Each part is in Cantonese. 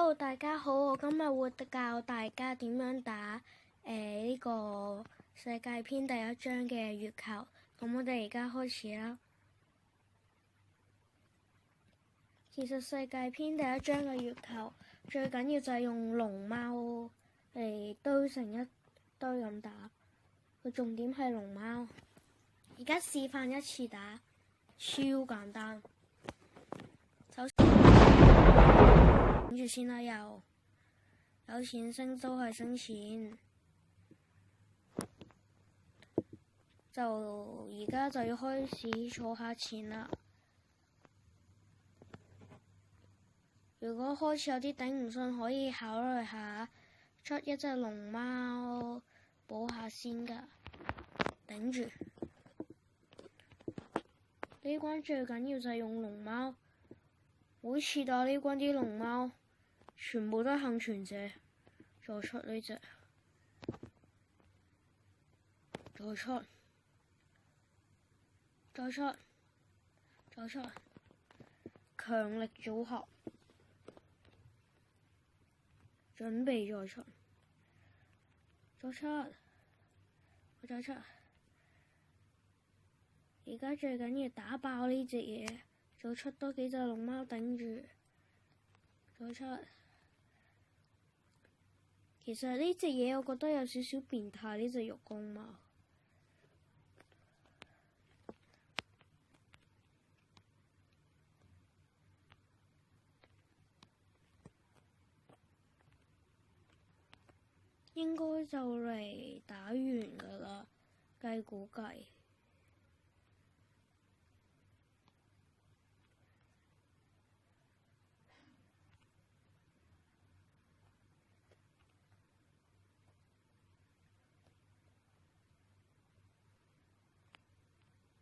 Hello，大家好，我今日會教大家點樣打呢個世界篇第一章嘅月球。咁我哋而家開始啦。其實世界篇第一章嘅月球最緊要就係用龍貓嚟堆成一堆咁打，個重點係龍貓。而家示範一次打，超簡單。首先諗住先啦，有錢升都係升錢，就而家就要開始儲下錢啦。如果開始有啲頂唔順，可以考慮下出一隻龍貓補下先㗎，頂住。呢關最緊要就係用龍貓，每次打呢關啲龍貓全部都係幸存者。再出呢隻，再出，強力組合，準備再出，再出。而家最緊要打爆呢隻嘢，再出多幾隻龍貓頂住，再出。其實呢隻嘢我覺得有少少變態，呢隻玉公貓。應該就嚟打完㗎啦，估計。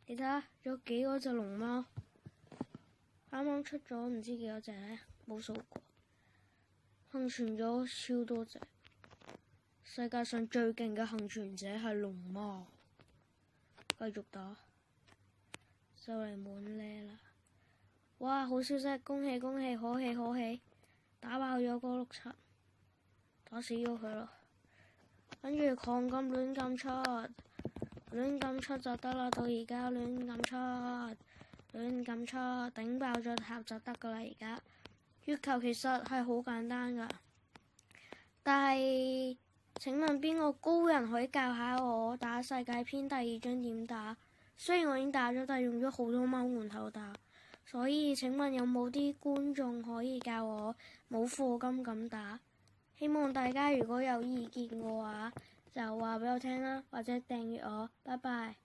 你睇下，有幾多隻龍貓？啱啱出咗唔知幾多隻呢？冇數過。幸存咗超多隻。世界上最勁嘅幸存者係龍貓。繼續打，就嚟滿呢啦！哇，好消息，恭喜恭喜，可喜！打爆咗個碌柒，打死咗佢咯。跟住礦金亂咁出就得啦，到而家亂咁出，頂爆咗塔就得噶啦。而家月球其實係好簡單噶，但係請問邊個高人可以教下我打世界篇第二章點打？雖然我已經打咗，但係用咗好多貓門頭打，所以請問有冇啲觀眾可以教我冇課金咁打？希望大家如果有意見嘅話，就話俾我聽啦，或者訂閱我，拜拜。